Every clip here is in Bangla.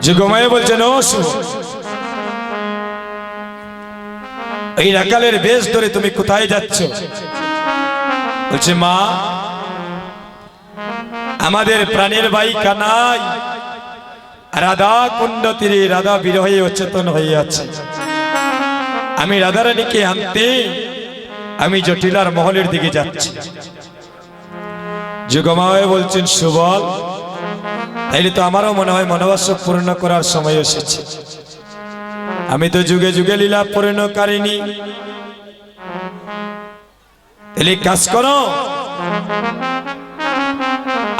যুগমায়া বলছেন, ও শুভ, এই রাখালের বেশ ধরে তুমি কোথায় যাচ্ছ? বলছে, মা, আমাদের প্রাণের ভাই কানাই রাধা কুণ্ড তীরে রাধা বিরহে অচেতন হয়ে আছে। আমি রাধারানীকে আনতে আমি জটিলার মহলের দিকে যাচ্ছি। যুগমায়া বলছেন, সুবল, তাইলে তো আমারও মনে হয় মনোবাসক পূর্ণ করার সময় এসেছে। আমি তো যুগে যুগে লীলা পূর্ণকারিণী। তাহলে কাজ করো,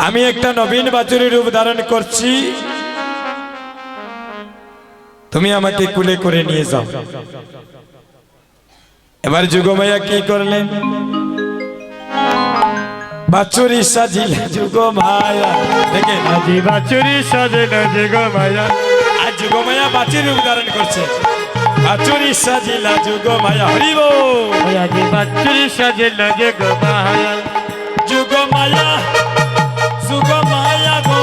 আমি একটা নবীন বাছুরের রূপ ধারণ করছি, তুমি আমাকে কুলে করে নিয়ে যাও। এবার যুগমায়া কি করলেন? বাছুরি সাজিলা যুগমায়া, দেখেন, আজি বাছুরি সাজিলা যুগমায়া। আজ যুগমায়া বাছুর রূপ ধারণ করছে। বাছুরি সাজিলা যুগমায়া, হরি বল। আজি বাছুরি সাজিলা যুগমায়া। যুগমায়া যুগমায়া গো,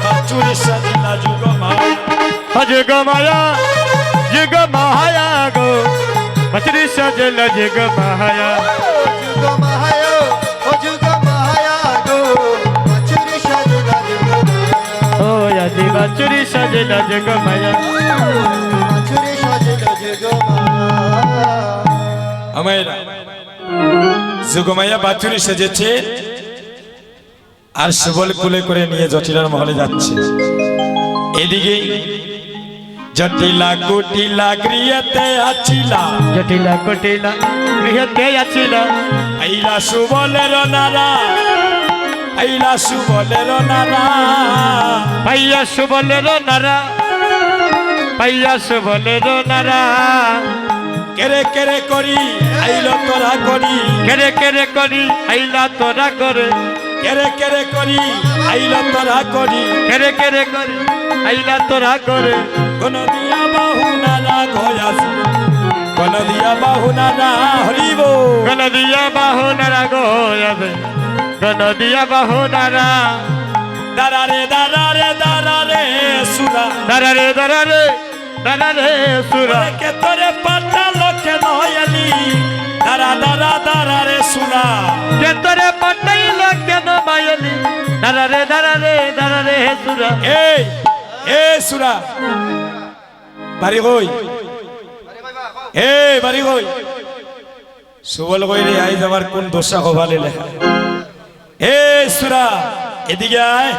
বাছুরি সাজিলা যুগমায়া। যুগমায়া যুগমায়া গো, বাছুরি সাজিলা যুগমায়া। যুগমায়া ও যুগমায়া গো, বাছুরি সাজিলা যুগমায়া। ও আজি বাছুরি সাজিলা যুগমায়া। বাছুরি সাজিলা যুগমায়া। আমায়রা যুগমায়া বাছুরি সেজেছে আর সুবল কুলে করে নিয়ে জটিলার মহলে যাচ্ছে। এদিকে জটিলা কুটিলা গৃহতে আছিলা, জটিলা কুটিলা গৃহতে আছিলা। আইলা সুবলের নারা, আইলা সুবলের নারা। পাইয়া সুবলের নারা, পাইয়া সুবলের নারা। কেরে কেরে করি আইল তোরা করি, কেরে কেরে করি আইলা তোরা করে। কেরে কেরে করি আইল তোরা করি। কেরে কেরে করি আইলা তোরা করে। কোন দিয়া বাহু নানা গয়াস, কোন দিয়া বাহু নানা, হরিব। গণ দিয়া বাহু নারা গো যাবে, গণ দিয়া বাহু নারা। দাঁড়ারে দাঁড়ারে দাঁড়ারে সুরা, দাঁড়ারে দাঁড়ারে দাঁড়ারে সুরা। কে তোরে পাঠালো কেন এলি? দাঁড়া দাঁড়া দাঁড়ারে সুরা। কে তোরে পাঠাইল কেন মায়লি? দাঁড়ারে দাঁড়ারে দাঁড়ারে সুরা। এই এ সুরা, বাড়ি কই? এ বাড়ি কই? সুবল কই রে, আইজ আমার কোন দোষা হবালে লেখা। এ সুরা, এদিকে আয়।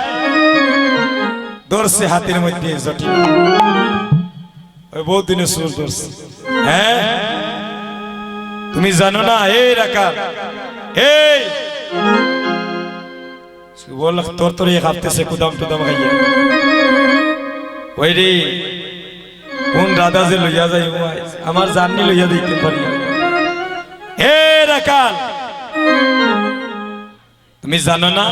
ধরছে হাতের মধ্যে জটিল, ওই বহুত দিনে সুর ধরছে। হ্যাঁ, তুমি জানো না? এই রাখা, এই সুবল তোর তোর কাঁপতেছে, কুদাম টুদাম খাইয়া। ওই রে, কোন রাধা যে লইয়া যাই, আমার জাননি লইয়া দিতে পারি। হে রাখাল, তুমি জানো না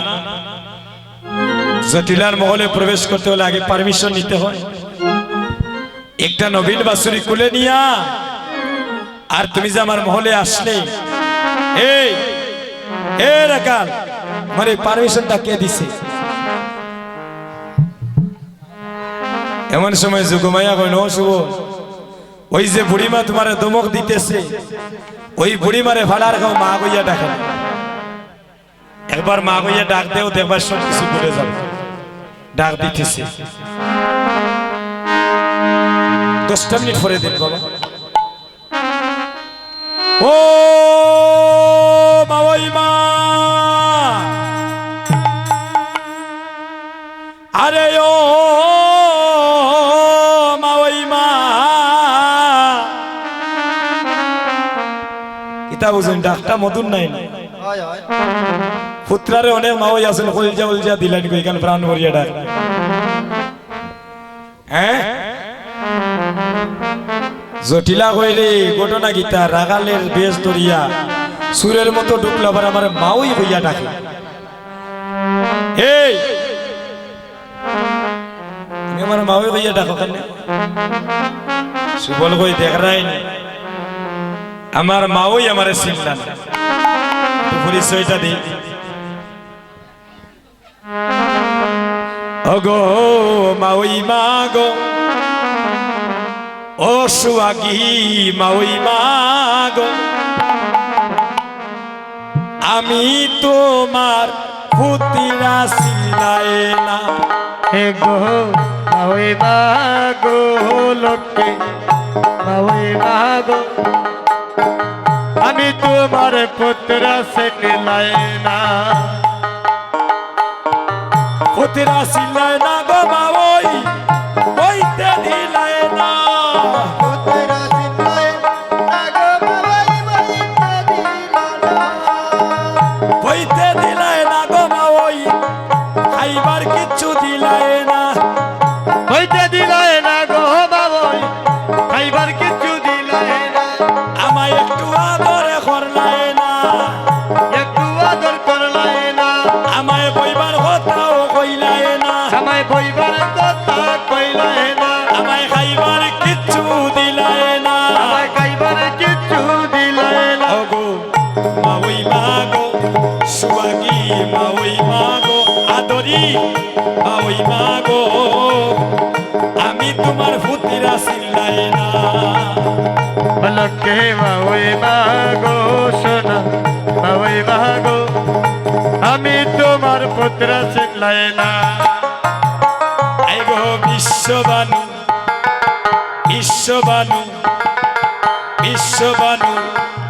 জটিলার মহলে প্রবেশ করতে হলে আগে পারমিশন নিতে হয়। একটা নবীন বাছুরি কুলে নিয়া আর তুমি যে আমার মহলে আসলে, এই এ রাখাল, মানে পারমিশনটা কে দিছে? এমন সময় যুগমায়া কইল, ও শুভ, ওই যে বুড়িমা তোমার দমক দিতেছে, ওই বুড়িমারে ভাড়ার গাও মা গইয়া ডাকে। একবার মা গইয়া ডাক দেও, দেখবার সব কিছু ভুলে যাবে। ডাক দিতেছে, 10টা মিনিট পরে দিন বাবা। ও মা, ওই মা, আরে ও মা, ওই মা। কিতা বুঝুন, ডাকটা মধুর নাই না? হয় হয়। পুত্রারে অনেক মা ওই আসেন, কলজা উলজা দিলেন এখানে প্রাণ ভরিয়া ডাক। হ্যাঁ, জটিলা কইলে ঘটনা গীতা রাগালের বেশ ধরিয়া সুরের মতো ঢুকলা, আবার আমার মাওই হইয়া ডাকে। এই তুমি আমার মাওই হইয়া ডাকো কেন? সুবল কই, দেখ রাই না, আমার মাওই আমারে চিনলা না, পরিচয়টা দিই। ও ওগো মাওই মাগো ও সুয়াগী মাওই মাগো আমি তোমার পুতিরা সিলাই না হে গো মাওই মাগো লোকে মাওই মাগো আমি তোমার পুত্র সে নিলাই না পুতিরা সিলাই না গো মাওই বইতে দিলাই না পুত্রা সিলাই আগো বাবাই বইতে দিলানা বইতে দিলাই না গো মাওই খাইবার কিচ্ছু দিলাই না হইতে দিলাই না গো বাবই খাইবার কিছু দিলাই না আমায় একটু আদরে করলাই না একটু আদর করলাই না আমায় বইবার কথাও কইলাই না আমায় বইবার কথা কইলাই না আমায় খাইবার কিচ্ছু দিলাই না আমায় খাইবার কিছু দিলাই না ওগো মাওই মাগো সুয়াগী মাওই মাগো আদরি মাওই মাগো আমি তোমার পুতিরা সিলাই না লোকে মাওই মাগো সোনা মাওই মাগো আমি তোমার পুত্র চিনলাই না আই গো বিশ্ববানু বিশ্ববানু বিশ্ববানু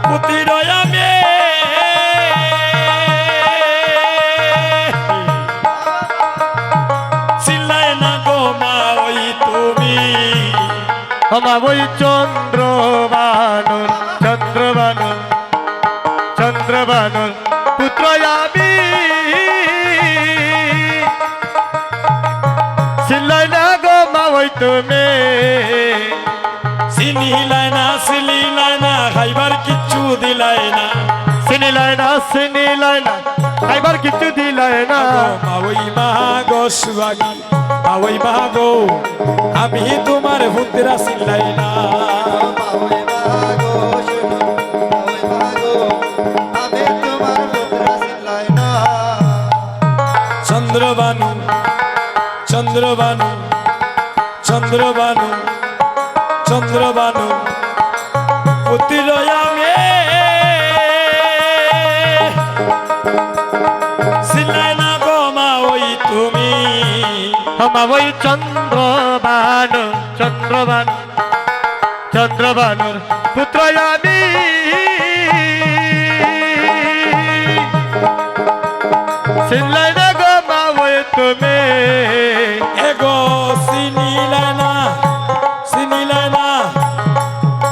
পুতিরয় আমি সিলাই না গো মাওই তুমি মাওই চন্দ্রবানর চন্দ্রবানর চন্দ্রবানর পুত্র আমি চিনলাই না গো মাওই তুমি চিনিলাই না খাইবার কিচ্ছু দিলাই না চিনিলাই না খাইবার কিছু দিলাই না মাওই মাগো সুয়াগী মাওই মাগো আমি তোমার পুতিরা সিলাই না মাওই মাগো শুনো মাওই মাগো আমি তোমার পুত্রা সিলাই না চন্দ্রবানু চন্দ্রবানু চন্দ্রবানু চন্দ্রবানু পুতিরয় আমি সিলাই না গো মাওই তুমি মাওই চন্দ্রবান চন্দ্রবান চন্দ্রবানর পুত্র আমি চিনলাই না গো মাওই তুমি এগো চিনিলাই না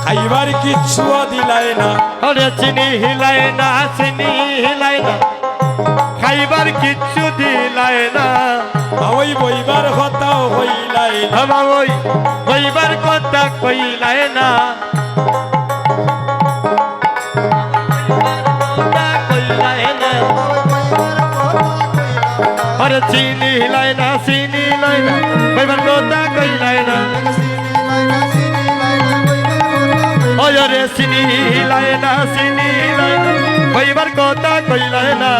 খাইবার কিচ্ছু দিলাই না ওরে চিনি হিলাই না খাইবার কিচ্ছু দিলাই না মাওই বইবার কথাও হইলাই না মাওই বইবার কথা কইলাই না কইলাই না মাওই বইবার কথা কইলানা আরে চিনি হিলাই না বইবার কথা কইলাই না সিনি লাইনা বইবার কথা কইলানা ওরে চিনি হিলাই না বইবার কথা কইলাই না সিনি লাইনা বইবার কথা কইলানা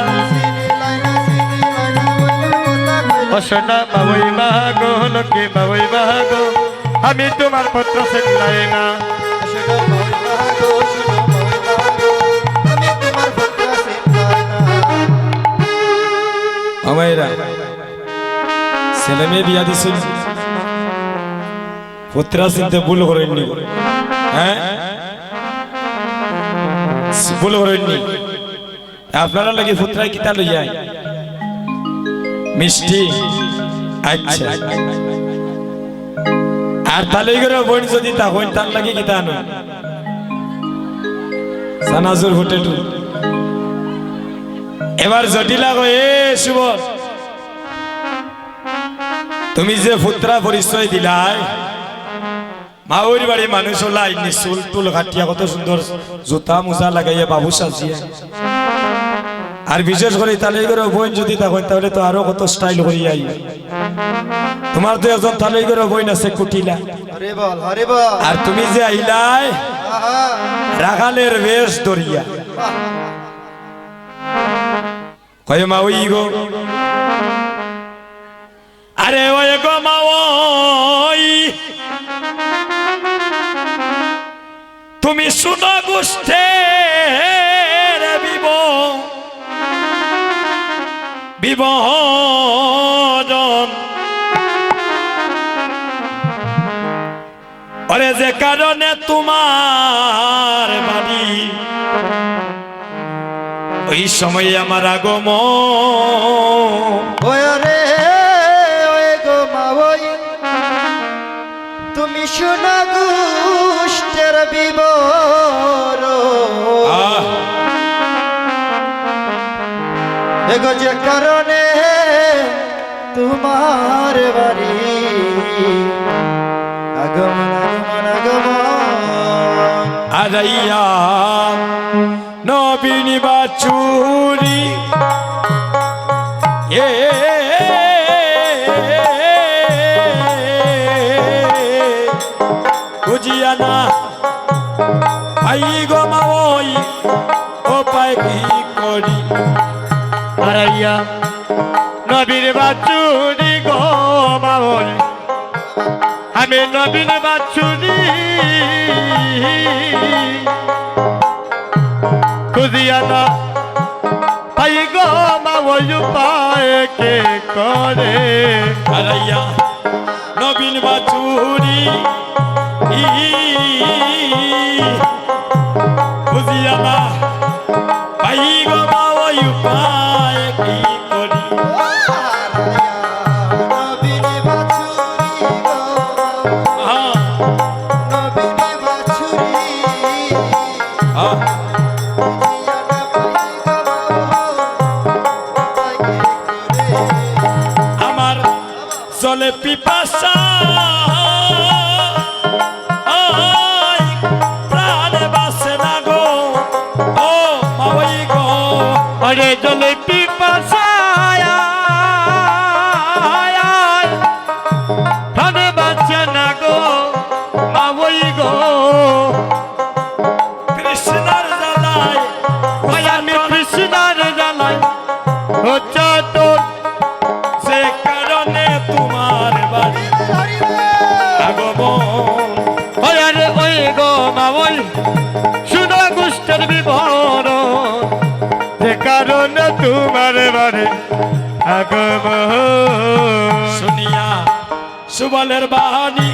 অসনা মাওই মাগো লোকে মাওই মাগো আমি তোমার পুত্র চিনলাই না শুনো মাওই মাগো শুনো মাওই মাগো আমি তোমার পুত্রা সিলাই না আমাইরা ছেলে মেয়ে বিয়া দিছিল পুত্রা চিনতে ভুল করেননি হ্যাঁ ভুল করেননি আপনারা লাগে পুত্রায় কিতা লই যায় মিষ্টি আচ্ছা আর তাহলে করে বোন যদি তা হইন তার লাগে কিতা আনো সানাজুর হোটেল এবার জটিলা গো এ সুবল তুমি যে পুত্রা পরিচয় দিলাই মাওর বাড়ি মানুষ হলা ইনি চুল টুল কাটিয়া কত সুন্দর জুতা মোজা লাগাইয়া বাবু সাজিয়া আর বিশেষ করে তালে করে বোন যদি তখন তাহলে তো আরো কত স্টাইল করিয়া তোমার তো একজন তালে করে বোন আছে কুটিলা হরে বল আর তুমি যে আইলাই আহা রাখালের বেশ দরিয়া কয় মা ওই গো আরে ওই গো মা ওই তুমি শুনো গোষ্ঠের বিভাজন ওরে যে কারণে তোমার বাড়ি ওই সময় আমার আগমন ওরে ওই গো মা ওই তুমি শোনা গোষ্ঠের বিবরণ এগো যে কারণে তোমার বাড়ি আগমন আগমন আগমন আরাইয়া নবীন বাছুরি এ বুঝিয়া না আই গো মা ওই ও পায় কি করি আরাইয়া নবীর বাছুরি গো বাবল আমি নবীর বাছুরি খুঁজিয়া না পাই গো বাবল পায় কে করে আরাইয়া নবীন বাছুরি বুঝিয়া না পাই গো মা ওই পায় কি করি নবীন বাছুরি গো নবীন বাছুরি আমার চলে পিপাসা প্রাণে বাসে না গো ও মাওই গো আরে জলে পিপাসায় প্রাণে বাঁচে না গো মাবই গো কৃষ্ণার জ্বালায় ওই আমি কৃষ্ণার জ্বালাই হচ্ছে তোর সে কারণে তোমার বাড়ি আগমন ওই আরে ওই গো মাবই শুনো গোষ্ঠের বিবরণ যে কারণে তোমার বাড়ি আগমন শুনিয়া সুবলের বাণী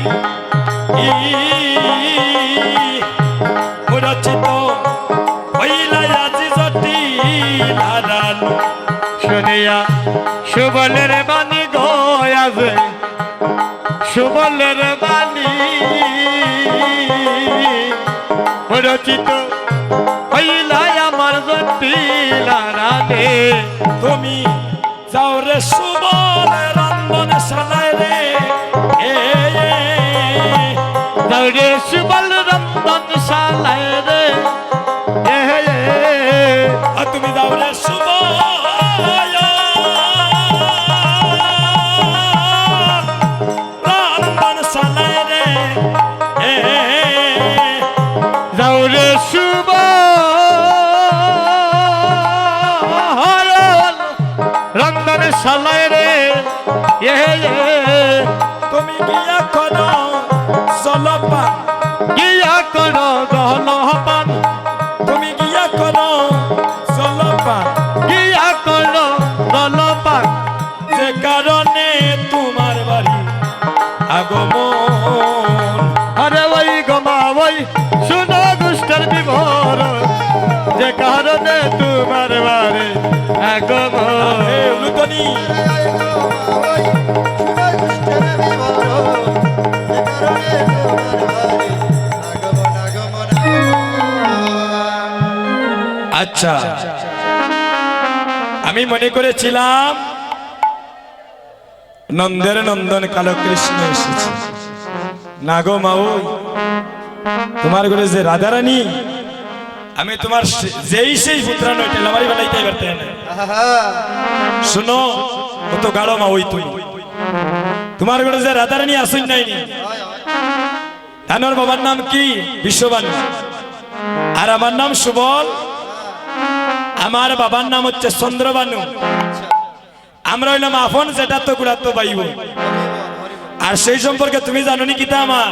রচিত হইলাই আজি জটিল হারানো শুনিয়া সুবলের বাণী গয়াছে সুবলের বাণী রচিত হইলাই আমার জটিলা রানে তুমি যাও রে সুবল রন্ধন শালায় রে এ দৌড়ে সুবল রন্ধন শালায় রে তুমি যাও রে সুবল রন্ধন শালায় রে দৌড়ে সুবল রন্ধন শালায় রে তুমি গিয়া করো জলপান গিয়া করো গহনপান তুমি গিয়া করো জলপান গিয়া করো গলপান যে কারণে তোমার বাড়ি আগমন আরে ওই গমা ওই শুনো গোষ্ঠের বিবরণ যে কারণে তোমার বাড়ি আগমন হে উলুতনি আচ্ছা আমি মনে করেছিলাম নন্দের নন্দন কালো কৃষ্ণ এসেছে না গো মাও তোমার ঘরে যে রাধারানী আমি তোমার যেই সেই পুত্রানো এটা লামারি বেলাইতে পারতে না শুনো ও তো গাড়ো মা ওই তুমি তোমার ঘরে যে রাধারানী আসুন নাইনি তানোর বাবার নাম কি বিশ্ববাণী আর আমার নাম সুবল আমার বাবার নাম হচ্ছে চন্দ্রবানু আমরা হইলাম আপন যেটা তো গুড়া তো বাইব। আর সেই সম্পর্কে তুমি জানো নি কিতা আমার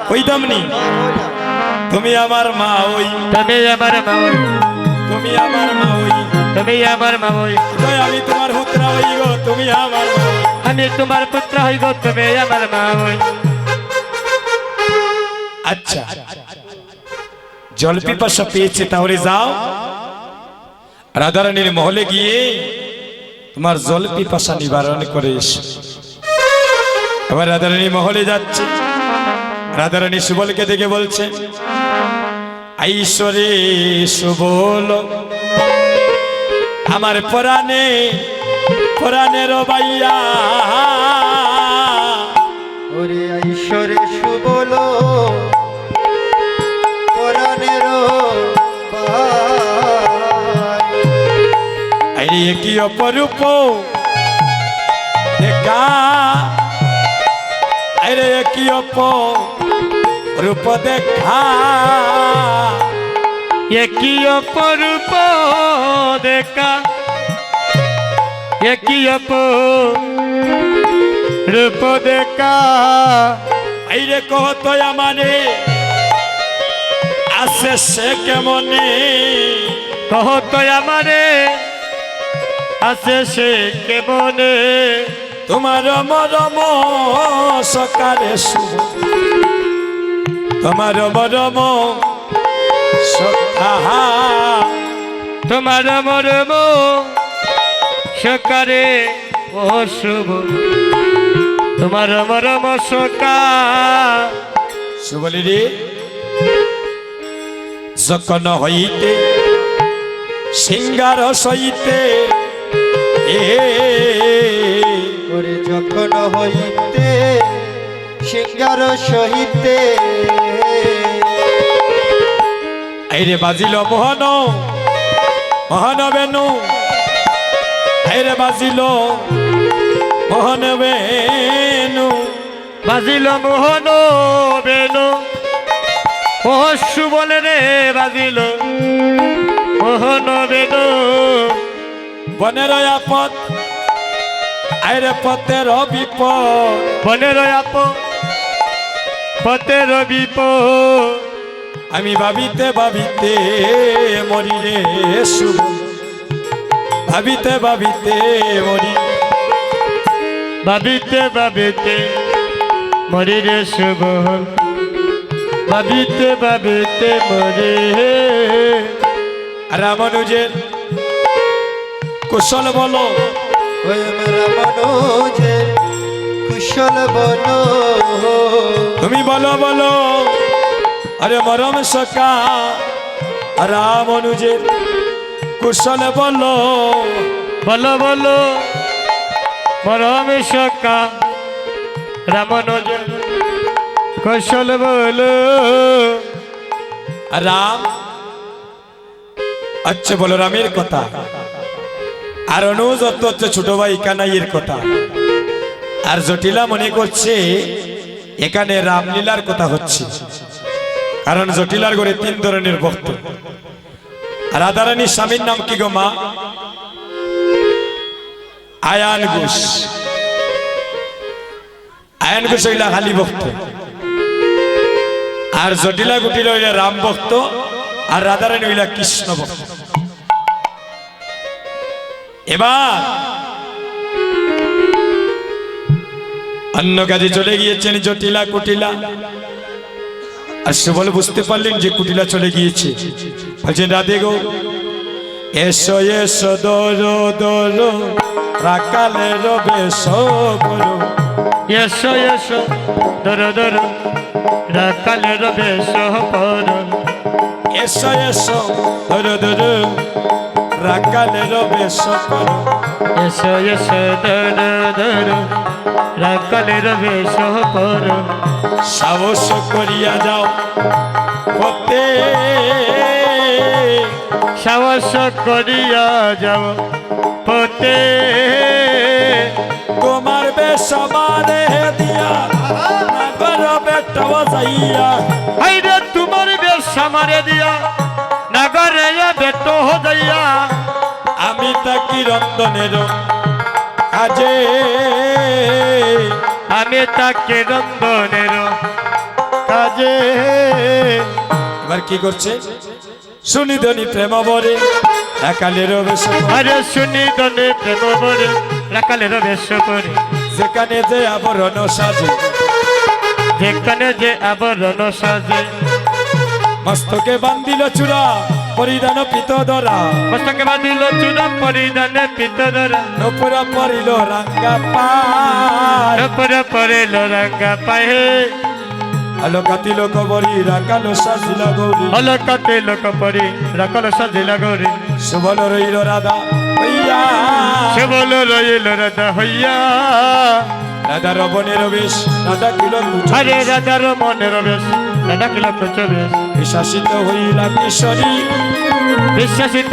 হইতাম নি, তুমি আমার মা ওই, তুমি আমার মা ওই, তুমি আমার মা ওই, তুমি আমার মা ওই, আমি তোমার পুত্র হই গো, তুমি আমার মা ওই। আমি তোমার পুত্র হই গো, তুমি আমার মা ওই। আচ্ছা, জল পিপাসা পেয়েছে, তাহলে যাও রাধারানীর মহলে গিয়ে তোমার জল পিপাসা নিবারণ করে এসো। এবার রাধারানী মহলে যাচ্ছে, রাধারানী সুবলকে দেখে বলছে, আইশ্বরে সুবল আমার পরাণে পরাণের বাইয়া, ওরে ঈশ্বরে সুবল পরাণের ভাই। আরে কি অপরূপ দেখা, আরে কি অপরূপ দেখা, একই অপরূপ দেখা, একই অপরূপ দেখা। আইরে কহত আমারে আছে সে কেমনে, কহত আমারে আছে সে কেমনে, তোমার মরম সকারে শুভ, তোমার মরম সখা, তোমার মরম সকারে ও শুভ, তোমার মরম সকা। সুবলি রে যখন হইতে সিঙ্গার সইতে, ওরে যখন হইতে সিঙ্গার সহিতে, আইরে বাজিল মোহন মোহন বেনু, আইরে বাজিল মোহন বেনু, বাজিল মোহন বেনু, ও সুবল রে বাজিল মোহন বেনু। বনের আপদ আইরে পথের বিপদ, বনের পথের বিপদ, আমি ভাবিতে ভাবিতে মরি রে শুভ, ভাবিতে ভাবিতে মরি, ভাবিতে ভাবিতে মরি রে শুভ, ভাবিতে ভাবিতে মরি। রামানুজের কুশল বলো, ওই মেরা মনোজের কুশল বলো, তুমি বলো বলো, আরে মরম সকা রামানুজের কুশল বলো, বলো বলো মরম সকা রামানুজ কৌশল বলো। রাম আচ্ছা বলো রামের কথা, আর অনুজ হচ্ছে ছোট ভাই কানাইয়ের কথা, আর জটিলা মনে করছে এখানে রামলীলার কথা হচ্ছে, কারণ জটিলার ঘরে 3 ধরনের ভক্ত। রাধারানীর স্বামীর নাম কি গো মা? আয়ান ঘোষ। আয়ান ঘোষ হইলা হালি ভক্ত, আর জটিলা গুটিলা হইলা রাম ভক্ত, আর রাধারানী হইলা কৃষ্ণ ভক্ত। এবার অন্য কাজে চলে গিয়েছেন জটিলা কুটিলা, আর সুবল বুঝতে পারলেন যে কুটিলা চলে গিয়েছে, বলছেন রাধে গো এসো এসো দরো দরো রাকালের বেশ করো, এসো এসো দর দর রাকালের বেশ পর, এসো এসো দরো দরো রাকালের বেশ করো, এসো এসো দর দর রাকালের বেশ পর, সাহস করিয়া যাও পথে, সাহস করিয়া যাও পথে, তোমার বেশ মারে দিয়া নগর বেটাও যাইয়া, হাইরে তোমার বেশ আমারে দিয়া নগরে বেটো যাইয়া, আমি তাকি রন্দনের কাজে আমি তাকে রন্ধনের কাজে এবার কি করছে শুনি ধনী প্রেম বরে একালের বেশ আরে শুনি দনে প্রেম বরে রাকালের বেশ পরে যেখানে যে আবরণ সাজে যেখানে যে আবরণ সাজে মস্তকে বান্দিল চূড়া পরিধান পিত ধরা মস্তকে বাঁধিল চূড়া পরিধানে পিতরা নপুরা পরিল রাঙ্গা পার পরে পরে রঙ্গা পায়ে আলোকাতি লোক বরি রাকালো সাজিলা গৌরী অলকাতে লোক পরি রাকাল সাজিলা গৌরী সুবল রইল রাধা হইয়া সে বলো রইল রাধা হইয়া রাধা রবণের বেশ রাধা কিল আরে রাধার মনের বেশ রাধা কিল প্রচুর বেশ শাসিত হইলা কিশোরী বিশ্বাসিত